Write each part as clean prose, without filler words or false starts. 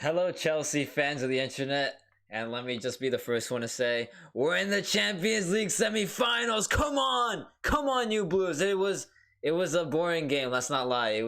Hello, Chelsea fans of the internet, and let me just be the first one to say we're in the Champions League semifinals. Come on, you Blues. It was a boring game. Let's not lie.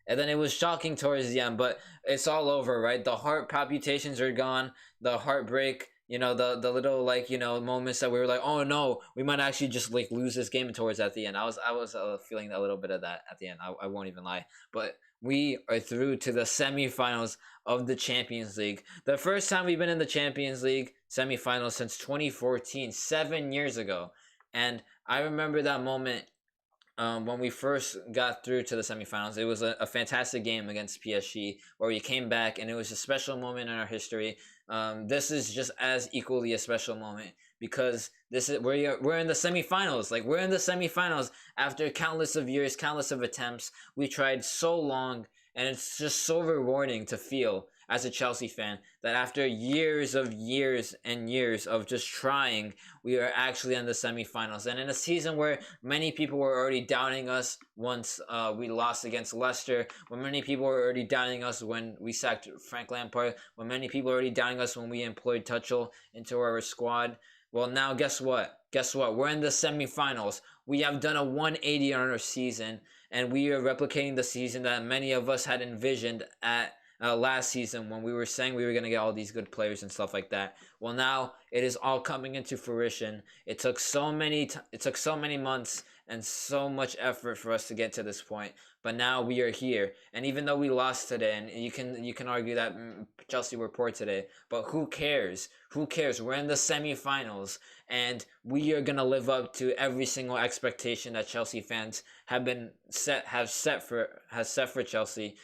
And then it was shocking towards the end, but it's all over, right? The heart palpitations are gone. The heartbreak. The little moments that we were like, oh no, we might actually just like lose this game towards at the end. I was feeling a little bit of that at the end. I won't even lie, but we are through to the semifinals of the Champions League. The first time we've been in the Champions League semifinals since 2014, 7 years ago. And I remember that moment when we first got through to the semifinals. It was a fantastic game against PSG where we came back, and it was a special moment in our history. This is just as equally a special moment because this is we're in the semifinals. Like we're in the semifinals after countless of years, countless of attempts. We tried so long, and it's just so rewarding to feel as a Chelsea fan that after years and years of just trying, we are actually in the semifinals. And in a season where many people were already doubting us once we lost against Leicester, when many people were already doubting us when we sacked Frank Lampard, when many people were already doubting us when we employed Tuchel into our squad. Well, now guess what? Guess what? We're in the semifinals. We have done a 180 on our season, and we are replicating the season that many of us had envisioned at last season when we were saying we were going to get all these good players and stuff like that. Well, now it is all coming into fruition. It took so many months and so much effort for us to get to this point, but now we are here. And even though we lost today, and you can argue that Chelsea were poor today, but who cares? Who cares? We're in the semifinals, and we are gonna live up to every single expectation that Chelsea fans have set for Chelsea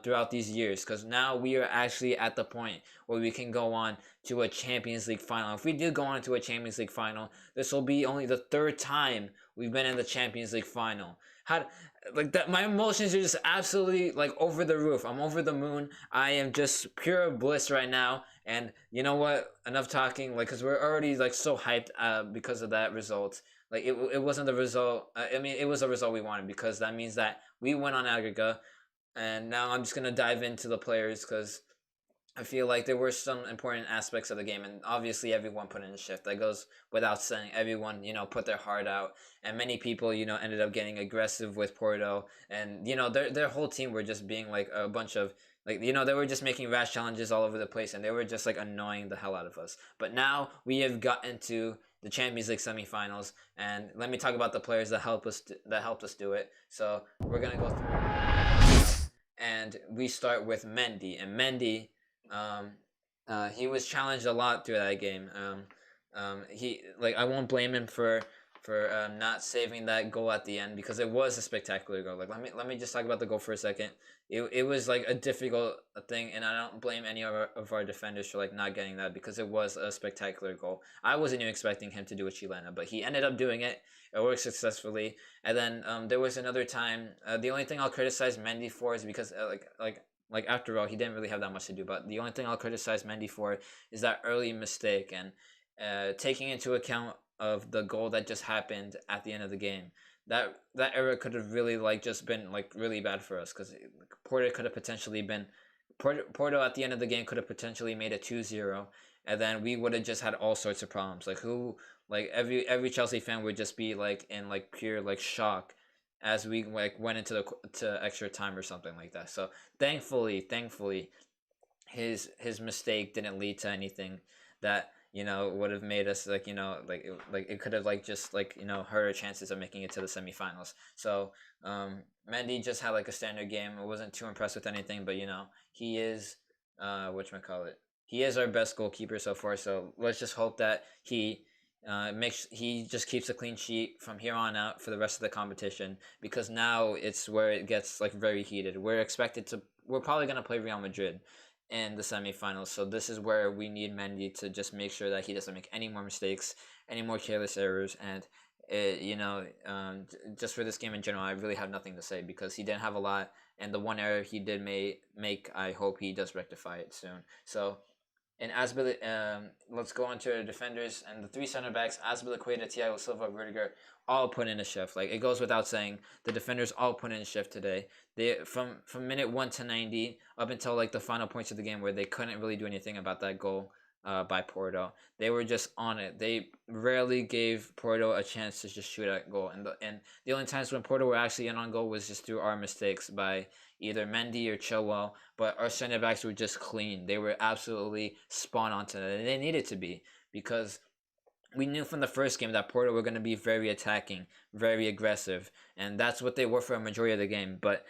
throughout these years, because now we are actually at the point where we can go on to a Champions League final. If we do go on to a Champions League final, this will be only the third time we've been in the Champions League final. How like that? My emotions are just absolutely like over the roof. I'm over the moon. I am just pure bliss right now. And you know what? Enough talking. Like, cause we're already like so hyped because of that result. Like it wasn't the result. I mean, it was a result we wanted because that means that we went on aggregate. And now I'm just gonna dive into the players because I feel like there were some important aspects of the game, and obviously everyone put in a shift. That goes without saying. Everyone, put their heart out, and many people, ended up getting aggressive with Porto, and their whole team were just being like a bunch of they were just making rash challenges all over the place, and they were just like annoying the hell out of us. But now we have gotten to the Champions League semifinals, and let me talk about the players that helped us do it. So we're gonna go through. And we start with Mendy. And Mendy, he was challenged a lot through that game. He I won't blame him for not saving that goal at the end because it was a spectacular goal. Like let me just talk about the goal for a second. It was like a difficult thing, and I don't blame any of our defenders for like not getting that because it was a spectacular goal. I wasn't even expecting him to do a chilena, but he ended up doing it. It worked successfully. And then there was another time. The only thing I'll criticize Mendy for is because after all, he didn't really have that much to do. But the only thing I'll criticize Mendy for is that early mistake and taking into account of the goal that just happened at the end of the game. That error could have really just been really bad for us because Porto could have potentially been Porto at the end of the game could have potentially made it 2-0, and then we would have just had all sorts of problems. Every Chelsea fan would just be in pure shock as we went into to extra time or something like that. So thankfully, his mistake didn't lead to anything that would have made us it could have hurt our chances of making it to the semifinals. So Mendy just had a standard game. I wasn't too impressed with anything, but he is whatchamacallit, he is our best goalkeeper so far. So let's just hope that he just keeps a clean sheet from here on out for the rest of the competition, because now it's where it gets very heated. We're probably going to play Real Madrid in the semifinals, so this is where we need Mendy to just make sure that he doesn't make any more mistakes, any more careless errors. And just for this game in general, I really have nothing to say because he didn't have a lot, and the one error he did make, I hope he does rectify it soon. So And let's go on to the defenders and the three center backs: Azpilicueta, Thiago Silva, Rudiger, all put in a shift. Like, it goes without saying, the defenders all put in a shift today. They from minute 1 to 90 up until like the final points of the game where they couldn't really do anything about that goal by Porto. They were just on it. They rarely gave Porto a chance to just shoot at goal, and the only times when Porto were actually in on goal was just through our mistakes by either Mendy or Chilwell. But our center backs were just clean. They were absolutely spot on to that, and they needed to be, because we knew from the first game that Porto were going to be very attacking, very aggressive, and that's what they were for a majority of the game. But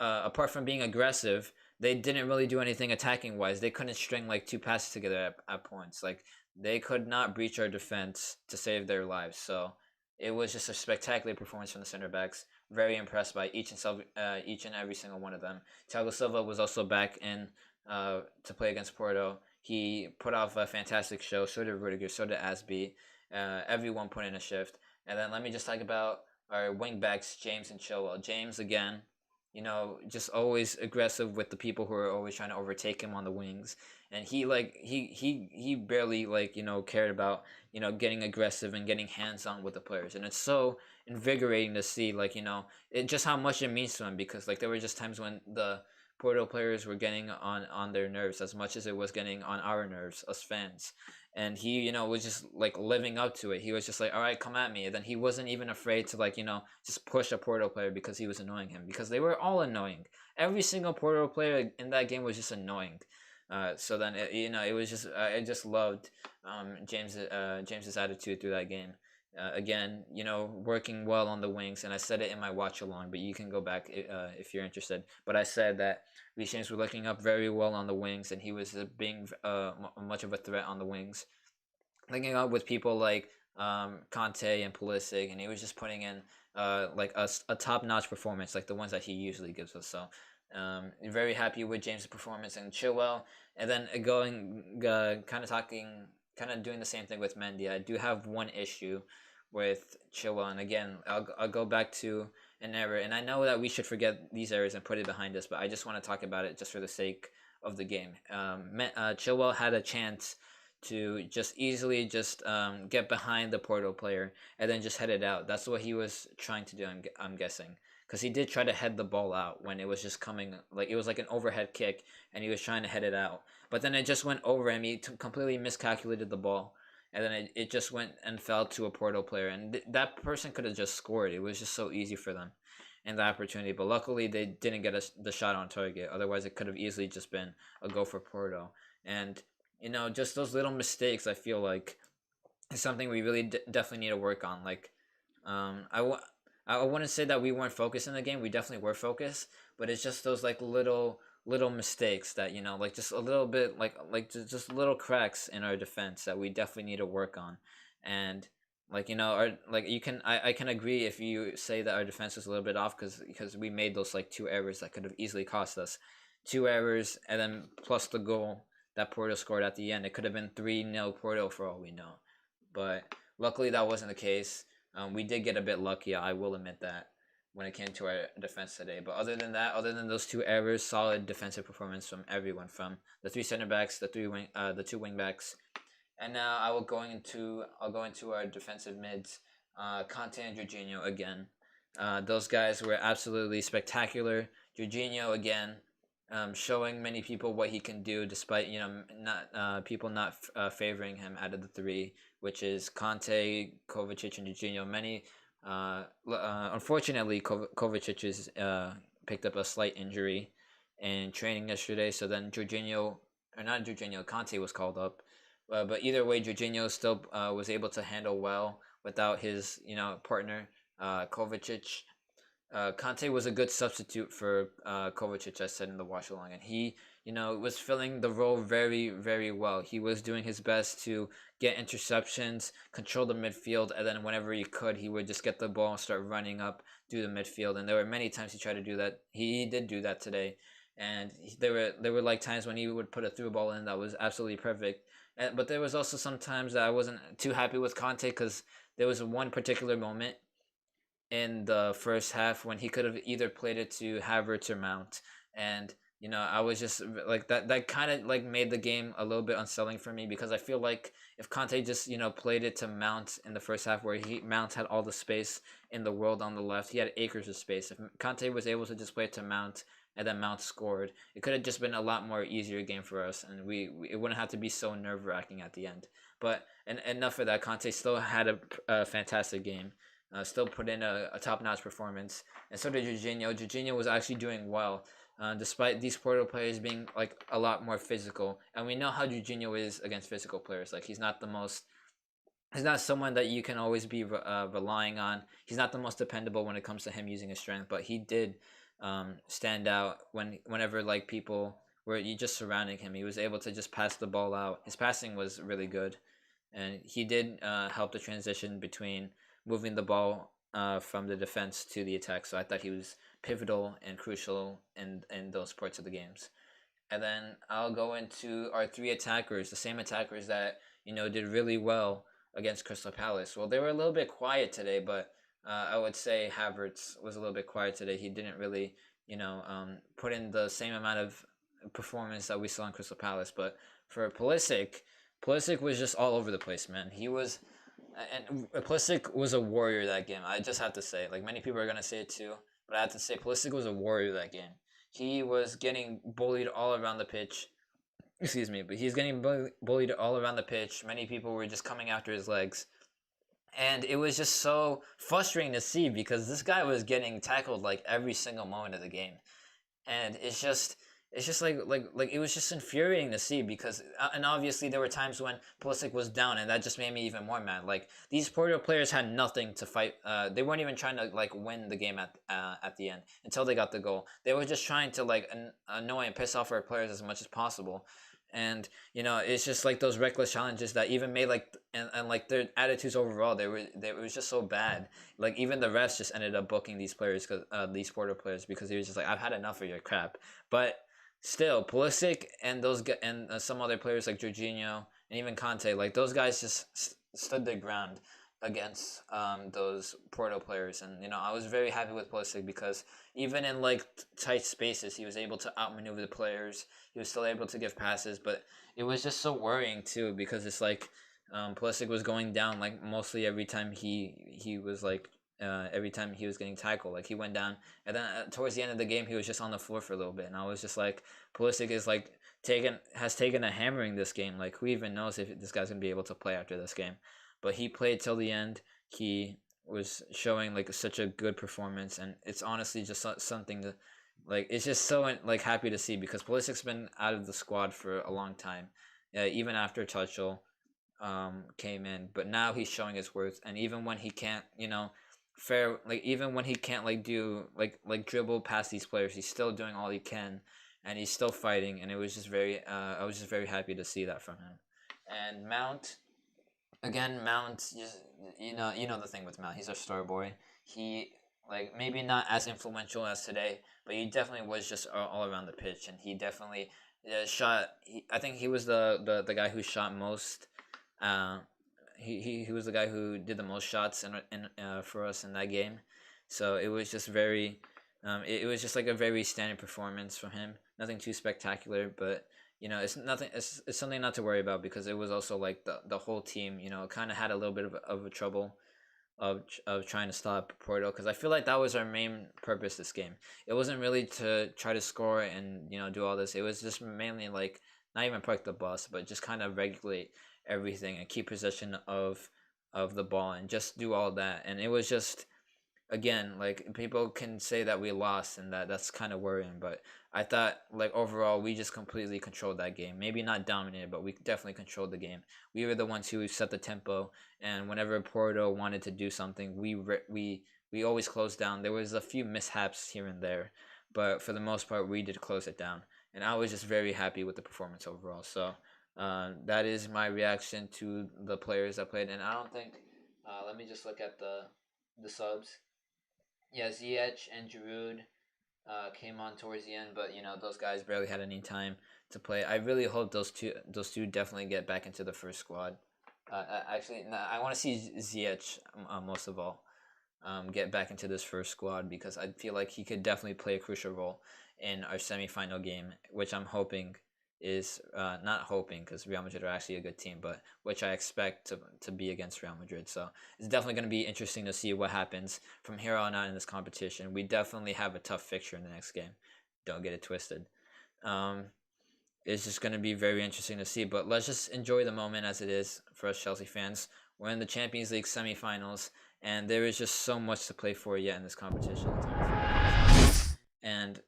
apart from being aggressive, they didn't really do anything attacking wise. They couldn't string like two passes together at points. Like, they could not breach our defense to save their lives. So it was just a spectacular performance from the center backs. Very impressed by each and every single one of them. Thiago Silva was also back in to play against Porto. He put off a fantastic show. So did Rudiger. So did Asby. Everyone put in a shift. And then let me just talk about our wing backs, James and Chilwell. James, again, just always aggressive with the people who are always trying to overtake him on the wings. And he barely cared about getting aggressive and getting hands on with the players. And it's so invigorating to see just how much it means to him, because there were just times when the Porto players were getting on their nerves as much as it was getting on our nerves, us fans. And he, was just living up to it. He was just like, all right, come at me. And then he wasn't even afraid to just push a Porto player because he was annoying him, because they were all annoying. Every single Porto player in that game was just annoying. So then it was just I just loved James's attitude through that game. Again, working well on the wings, and I said it in my watch along, but you can go back if you're interested. But I said that Reece James was looking up very well on the wings, and he was being much of a threat on the wings, linking up with people like Conte and Pulisic, and he was just putting in a top-notch performance, like the ones that he usually gives us. So very happy with James' performance and Chilwell. And then kind of doing the same thing with Mendy. I do have one issue with Chilwell, and again, I'll go back to an error, and I know that we should forget these errors and put it behind us, but I just want to talk about it just for the sake of the game. Chilwell had a chance to just easily get behind the Porto player and then just head it out. That's what he was trying to do, I'm guessing, because he did try to head the ball out when it was just coming, like it was like an overhead kick, and he was trying to head it out, but then it just went over him. He completely miscalculated the ball, and then it just went and fell to a Porto player, and that person could have just scored. It was just so easy for them in the opportunity, but luckily they didn't get the shot on target. Otherwise, it could have easily just been a goal for Porto. And just those little mistakes, I feel like, is something we really definitely need to work on. I wouldn't say that we weren't focused in the game. We definitely were focused, but it's just those little mistakes that just a little bit just little cracks in our defense that we definitely need to work on. And I can agree if you say that our defense was a little bit off, because we made those two errors that could have easily cost us. Two errors, and then plus the goal that Porto scored at the end. It could have been 3-0 Porto for all we know. But luckily that wasn't the case. We did get a bit lucky, I will admit that, when it came to our defense today. But other than that, other than those two errors, solid defensive performance from everyone, from the three center backs, the two wing backs. And now I'll go into our defensive mids, Conte and Jorginho again. Those guys were absolutely spectacular. Jorginho again, showing many people what he can do, despite not people not favoring him out of the three, which is Conte, Kovacic, and Jorginho. Unfortunately, Kovacic is picked up a slight injury in training yesterday, so then Conte was called up. But either way, Jorginho still was able to handle well without his partner Kovacic. Conte was a good substitute for Kovacic, I said in the watch along, and he, was filling the role very, very well. He was doing his best to get interceptions, control the midfield, and then whenever he could, he would just get the ball and start running up through the midfield. And there were many times he tried to do that. He did do that today, and there were times when he would put a through ball in that was absolutely perfect. But there was also some times that I wasn't too happy with Conte, because there was one particular moment in the first half when he could have either played it to Havertz or Mount, and I was just like that kind of like made the game a little bit unsettling for me because I feel like if Conte just played it to Mount in the first half where he Mount had all the space in the world on the left, he had acres of space. If Conte was able to just play it to Mount and then Mount scored, it could have just been a lot more easier game for us, and we it wouldn't have to be so nerve wracking at the end. But enough of that. Conte still had a fantastic game. Still put in a top notch performance, and so did Jorginho. Jorginho was actually doing well, despite these Porto players being like a lot more physical. And we know how Jorginho is against physical players. Like he's not someone that you can always be relying on. He's not the most dependable when it comes to him using his strength, but he did stand out whenever like people were you just surrounding him. He was able to just pass the ball out. His passing was really good, and he did help the transition between moving the ball from the defense to the attack. So I thought he was pivotal and crucial in those parts of the games. And then I'll go into our three attackers, the same attackers that did really well against Crystal Palace. Well, they were a little bit quiet today, but I would say Havertz was a little bit quiet today. He didn't really, put in the same amount of performance that we saw in Crystal Palace. But for Pulisic was just all over the place, man. He was, and Pulisic was a warrior that game. I just have to say, like many people are gonna say it too, but I have to say Pulisic was a warrior that game. He was getting bullied all around the pitch. Excuse me, but he's getting bullied all around the pitch. Many people were just coming after his legs, and it was just so frustrating to see because this guy was getting tackled like every single moment of the game, and it's just like it was just infuriating to see because and obviously there were times when Pulisic was down and that just made me even more mad. Like these Porto players had nothing to fight. They weren't even trying to like win the game at the end until they got the goal. They were just trying to like annoy and piss off our players as much as possible. And it's just like those reckless challenges that even made like and like their attitudes overall they was just so bad. Like even the refs just ended up booking these players because these Porto players because he was just like I've had enough of your crap. But still, Pulisic and some other players like Jorginho and even Conte, like those guys just stood their ground against those Porto players, and I was very happy with Pulisic because even in like tight spaces, he was able to outmaneuver the players. He was still able to give passes, but it was just so worrying too because it's like Pulisic was going down like mostly every time he was like every time he was getting tackled. Like he went down, and then towards the end of the game, he was just on the floor for a little bit, and I was just like, Pulisic is like has taken a hammering this game. Like who even knows if this guy's gonna be able to play after this game? But he played till the end. He was showing like such a good performance, and it's honestly just something to like. It's just so like happy to see because Pulisic's been out of the squad for a long time, even after Tuchel came in. But now he's showing his worth, and even when he can't, even when he can't like do like dribble past these players, he's still doing all he can, and he's still fighting. And it was just very, I was just very happy to see that from him. And Mount, again, Mount, you know the thing with Mount. He's our star boy. He like maybe not as influential as today, but he definitely was just all around the pitch, and he definitely shot. I think he was the guy who shot most. Uh, he was the guy who did the most shots for us in that game. So it was just very, it was just like a very standard performance from him. Nothing too spectacular, but it's nothing. It's something not to worry about because it was also like the whole team. Kind of had a little bit of a trouble of trying to stop Porto because I feel like that was our main purpose this game. It wasn't really to try to score and do all this. It was just mainly like not even park the bus, but just kind of regulate everything and keep possession of the ball and just do all that. And it was just again, like people can say that we lost and that's kind of worrying, but I thought like overall we just completely controlled that game. Maybe not dominated, but we definitely controlled the game. We were the ones who set the tempo, and whenever Porto wanted to do something, we always closed down. There was a few mishaps here and there, but for the most part, we did close it down, and I was just very happy with the performance overall. So that is my reaction to the players that played, and I don't think. Let me just look at the subs. Yeah, Ziyech and Giroud came on towards the end, but those guys barely had any time to play. I really hope those two definitely get back into the first squad. Actually, no, I want to see Ziyech most of all. get back into this first squad, because I feel like he could definitely play a crucial role in our semifinal game, which I'm hoping is not hoping, because Real Madrid are actually a good team, but which I expect to be against Real Madrid. So it's definitely going to be interesting to see what happens from here on out in this competition. We definitely have a tough fixture in the next game. Don't get it twisted. Um, it's just going to be very interesting to see. But let's just enjoy the moment as it is for us Chelsea fans. We're in the Champions League semifinals, and there is just so much to play for yet in this competition. And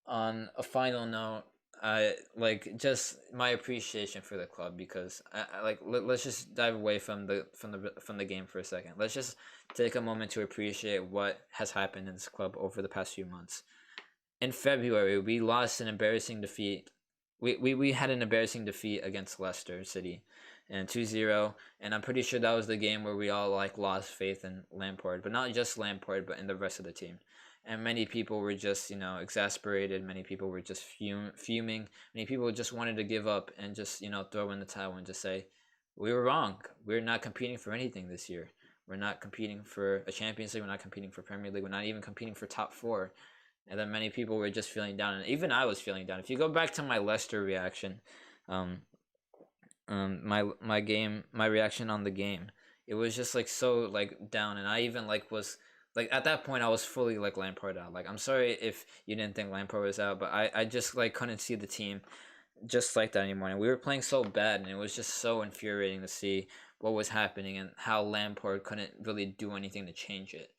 on a final note, I like just my appreciation for the club, because I like let's just dive away from the game for a second. Let's just take a moment to appreciate what has happened in this club over the past few months. In February, we lost an embarrassing defeat. We had an embarrassing defeat against Leicester City and 2-0, and I'm pretty sure that was the game where we all like lost faith in Lampard, but not just Lampard, but in the rest of the team. And many people were just, exasperated. Many people were just fuming. Many people just wanted to give up and just, throw in the towel and just say, we were wrong. We're not competing for anything this year. We're not competing for a Champions League. We're not competing for Premier League. We're not even competing for top four. And then many people were just feeling down, and even I was feeling down. If you go back to my Leicester reaction, um, my reaction on the game, it was just like so like down, and I even like was like at that point I was fully like Lampard out. Like, I'm sorry if you didn't think Lampard was out, but I just like couldn't see the team just like that anymore, and we were playing so bad, and it was just so infuriating to see what was happening and how Lampard couldn't really do anything to change it.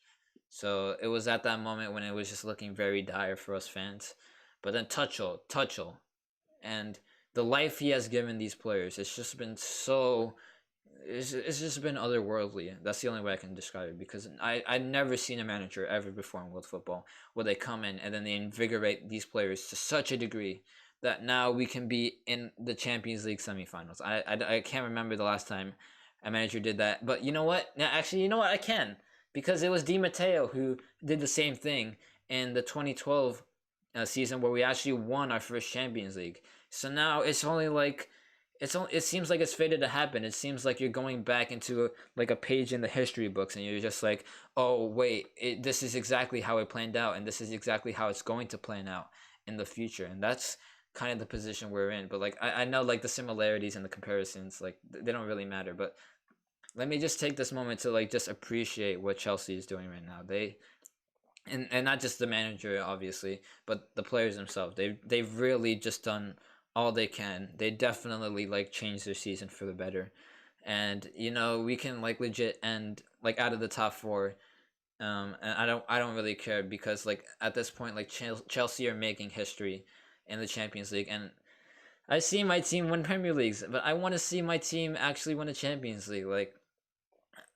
So it was at that moment when it was just looking very dire for us fans. But then Tuchel, and the life he has given these players, it's just been so. It's just been otherworldly. That's the only way I can describe it, because I've never seen a manager ever before in world football where they come in and then they invigorate these players to such a degree that now we can be in the Champions League semifinals. I can't remember the last time a manager did that. But you know what? Now, actually, you know what? I can, because it was Di Matteo who did the same thing in the 2012 season where we actually won our first Champions League. So now it's only like it seems like it's fated to happen. It seems like you're going back into like a page in the history books, and you're just like, oh wait, this is exactly how it planned out, and this is exactly how it's going to plan out in the future. And that's kind of the position we're in. But like I know like the similarities and the comparisons, like they don't really matter. But let me just take this moment to like just appreciate what Chelsea is doing right now. And not just the manager obviously, but the players themselves. They've really just done all they can. They definitely like changed their season for the better. And we can like legit end like out of the top four. And I don't really care, because like at this point like Chelsea are making history in the Champions League, and I see my team win Premier Leagues, but I want to see my team actually win a Champions League. Like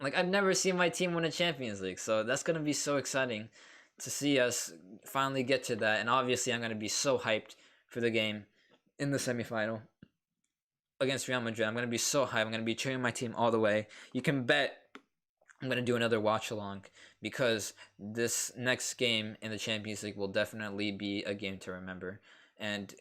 I've never seen my team win a Champions League, so that's gonna be so exciting to see us finally get to that. And obviously, I'm gonna be so hyped for the game in the semifinal against Real Madrid. I'm gonna be so hyped. I'm gonna be cheering my team all the way. You can bet I'm gonna do another watch along, because this next game in the Champions League will definitely be a game to remember. And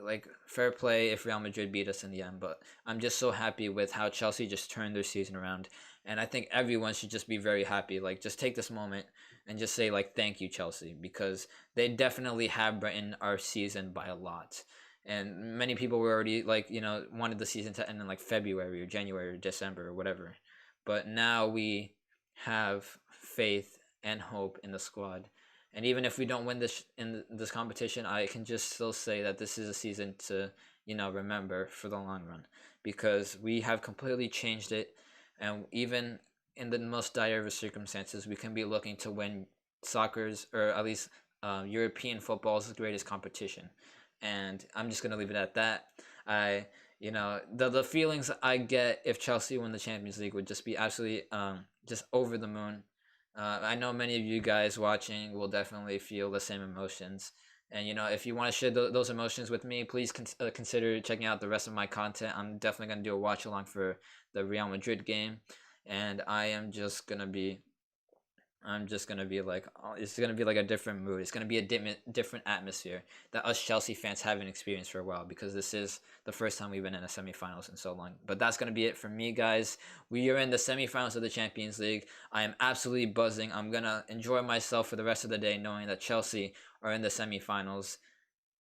like fair play if Real Madrid beat us in the end, but I'm just so happy with how Chelsea just turned their season around, and I think everyone should just be very happy. Like, just take this moment and just say like thank you Chelsea, because they definitely have brightened our season by a lot. And many people were already like wanted the season to end in like February or January or December or whatever, but now we have faith and hope in the squad. And even if we don't win this competition, I can just still say that this is a season to remember for the long run, because we have completely changed it. And even in the most dire of circumstances, we can be looking to win soccer's, or at least European football's greatest competition. And I'm just gonna leave it at that. I the feelings I get if Chelsea win the Champions League would just be absolutely just over the moon. I know many of you guys watching will definitely feel the same emotions. And if you want to share those emotions with me, please consider checking out the rest of my content. I'm definitely gonna do a watch along for the Real Madrid game, and I am just gonna be I'm just gonna be like, oh, it's gonna be like a different mood. It's gonna be a different atmosphere that us Chelsea fans haven't experienced for a while, because this is the first time we've been in the semifinals in so long. But that's gonna be it for me, guys. We are in the semifinals of the Champions League. I am absolutely buzzing. I'm gonna enjoy myself for the rest of the day, knowing that Chelsea are in the semifinals,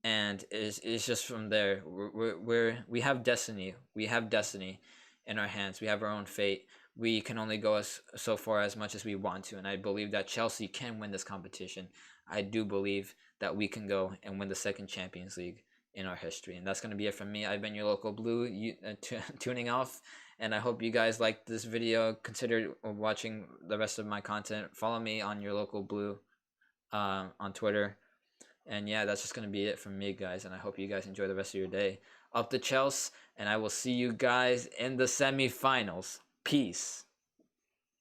and it's just from there. We have destiny. We have destiny in our hands. We have our own fate. We can only go so far as much as we want to, and I believe that Chelsea can win this competition. I do believe that we can go and win the second Champions League in our history. And that's going to be it from me. I've been your local blue, tuning off, and I hope you guys liked this video. Consider watching the rest of my content. Follow me on your local blue on Twitter. And yeah, that's just going to be it from me, guys. And I hope you guys enjoy the rest of your day. Up to Chelsea, and I will see you guys in the semifinals. Peace.